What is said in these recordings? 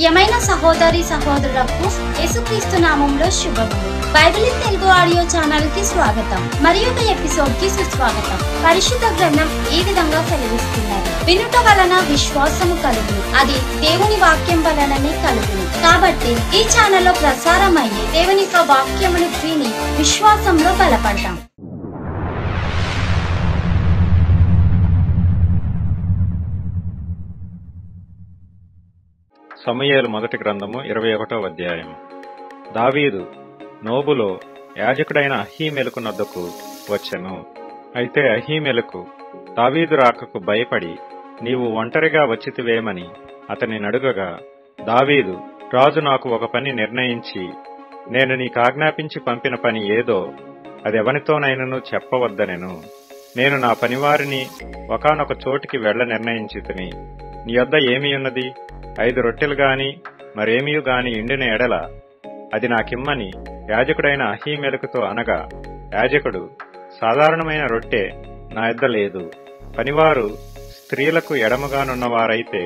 ప్రియమైన సహోదరి సహోదరులకు యేసుక్రీస్తు నామములో శుభములు. Bible in Telugu audio channel కి స్వాగతం. మరి ఒక ఎపిసోడ్ కి సుస్వాగతం. పరిశుద్ధ గ్రంథం ఈ విధంగా సెలవిస్తున్నది, వినుట వలన విశ్వాసము కలుగును, అది దేవుని వాక్యం వలననే కలుగును. కాబట్టి ఈ ఛానల్లో ప్రసారమయ్యే దేవుని యొక్క వాక్యమును విని విశ్వాసంలో బలపడతాం. సమూయేలు మొదటి గ్రంథము 21వ అధ్యాయం. దావీదు నోబులో యాజకుడైన అహీమెలకు నొద్దకు వచ్చెను. అయితే అహీమెలకు దావీదు రాకకు భయపడి, నీవు ఒంటరిగా వచ్చితివేమని అతని నడుగగా, దావీదు, రాజు నాకు ఒక పని నిర్ణయించి, నేను నీకాజ్ఞాపించి పంపిన పని ఏదో అదెవనితోనైనను చెప్పవద్దనెను. నేను నా పనివారిని ఒకానొక చోటికి వెళ్ల నిర్ణయించితిని. నీ యొద్ద ఏమి ఉన్నది? 5 రొట్టెలు గాని మరేమీ గాని ఎండిన ఎడల అది నాకిమ్మని యాజకుడైన అహీమెలకుతో అనగా, యాజకుడు, సాధారణమైన రొట్టె నా యొద్ద లేదు, పనివారు స్త్రీలకు ఎడమగానున్నవారైతే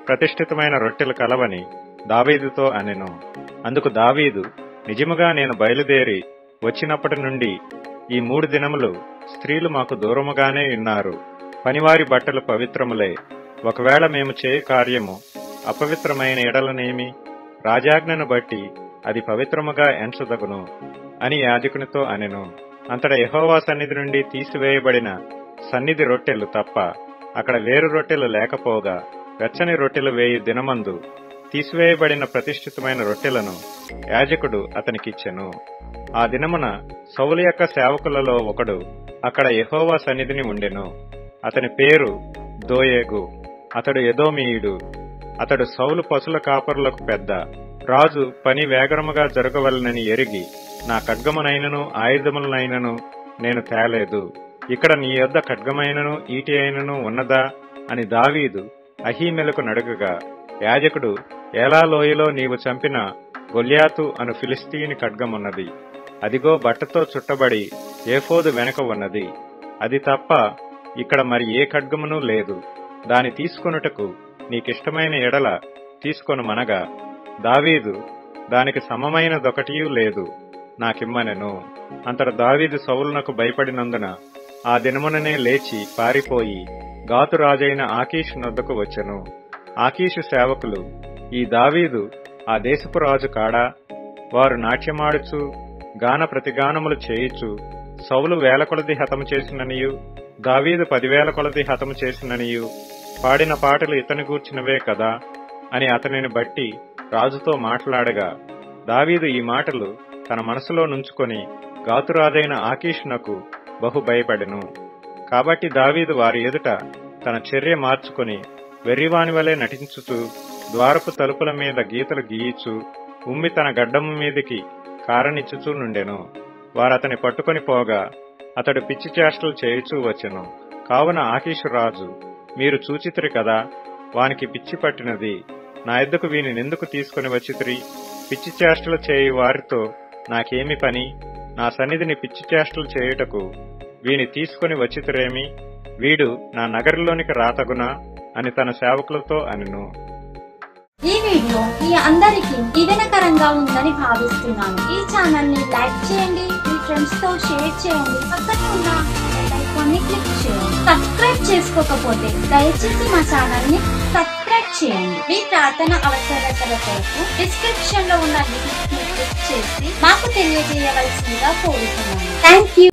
ప్రతిష్ఠితమైన రొట్టెలు కలవని దావీదుతో అనెను. అందుకు దావీదు, నిజముగా నేను బయలుదేరి వచ్చినప్పటి నుండి ఈ 3 దినములు స్త్రీలు మాకు దూరముగానే ఉన్నారు. పనివారి బట్టలు పవిత్రములే. ఒకవేళ మేము చేయు కార్యము అపవిత్రమైన ఎడలనేమి? రాజాజ్ఞను బట్టి అది పవిత్రముగా ఎంచదగును అని యాజకునితో అనెను. అంతటా యెహోవా సన్నిధి నుండి తీసివేయబడిన సన్నిధి రొట్టెలు తప్ప అక్కడ వేరు రొట్టెలు లేకపోగా, వెచ్చని రొట్టెలు వేయు దినమందు తీసివేయబడిన ప్రతిష్ఠితమైన రొట్టెలను యాజకుడు అతనికిచ్చెను. ఆ దినమున సౌలు యొక్క సేవకులలో ఒకడు అక్కడ యెహోవా సన్నిధిని ఉండెను. అతని పేరు దోయేగు. అతడు ఎదోమీయుడు. అతడు సౌలు పశుల కాపరులకు పెద్ద. రాజు పని వేగరముగా జరగవలనని ఎరిగి, నా ఖడ్గమునైనను ఆయుధములనైనను నేను తేలేదు, ఇక్కడ నీ యొద్ద ఖడ్గమైనను ఈటి అయినను ఉన్నదా అని దావీదు అహీమెలకు నడుగగా, యాజకుడు, ఏలా లోయలో నీవు చంపిన గొల్యాతు అను ఫిలిస్తీని ఖడ్గమున్నది. అదిగో బట్టతో చుట్టబడి ఏఫోదు వెనక ఉన్నది. అది తప్ప ఇక్కడ మరి ఏ ఖడ్గమునూ లేదు. దాని తీసుకొనుటకు నీకిష్టమైన ఎడల తీసుకొనుమనగా, దావీదు, దానికి సమమైనదొకటియూ లేదు, నాకిమ్మనెను. అంతట దావీదు సౌలునకు భయపడినందున ఆ దినముననే లేచి పారిపోయి గాతు రాజైన ఆకీషు నొద్దకు వచ్చెను. ఆకీషు సేవకులు, ఈ దావీదు ఆ దేశపు రాజు కాడా? వారు నాట్యమాడుచు గాన ప్రతిగానములు చేయుచు సౌలు 1000 కొలది హతము చేసిననియు దావీదు 10,000 కొలది హతము చేసిననియు పాడిన పాటలు ఇతని గూర్చినవే కదా అని అతనిని బట్టి రాజుతో మాట్లాడగా, దావీదు ఈ మాటలు తన మనసులో నుంచుకొని గాతురాజైన ఆకీషునకు బహు భయపడెను. కాబట్టి దావీదు వారి ఎదుట తన చర్య మార్చుకొని వెర్రివాని వలె నటించుచు ద్వారపు తలుపుల మీద గీతలు గీయిచు ఉమ్మి తన గడ్డము మీదికి కారనిచ్చుచూ నుండెను. వారతని పట్టుకొని పోగా అతడు పిచ్చి చేష్టలు చేయుచూ వచ్చెను. కావున ఆకీషు రాజు, మీరు చూచితిరి కదా, వానికి పిచ్చి పట్టినది. నా యొద్దకు వీనినెందుకు తీసుకుని వచ్చితిరి? పిచ్చి చేష్టలు చేయు వారితో నాకేమి పని? నా సన్నిధిని పిచ్చి చేష్టలు చేయుటకు వీని తీసుకుని వచ్చితిరేమి? వీడు నా నగరిలోనికి రాతగునా అని తన సేవకులతో అనెను. ఈ వీడియో మీ అందరికీ దీవెనకరంగా ఉందని భావిస్తున్నాను. ఈ ఛానల్ ని లైక్ చేయండి, మీ ఫ్రెండ్స్ తో షేర్ చేయండి, పక్కనే ఉన్న బెల్ ఐకాన్ ని క్లిక్ చేయండి. సబ్స్క్రైబ్ చేసుకోకపోతే దయచేసి మా ఛానల్ ని సబ్స్క్రైబ్ చేయండి. మీ ప్రార్థన అవసరతల కొరకు డిస్క్రిప్షన్ లో ఉన్న లింక్ ని క్లిక్ చేసి మాకు తెలియజేయవలసిందిగా కోరుతున్నాను. Thank you.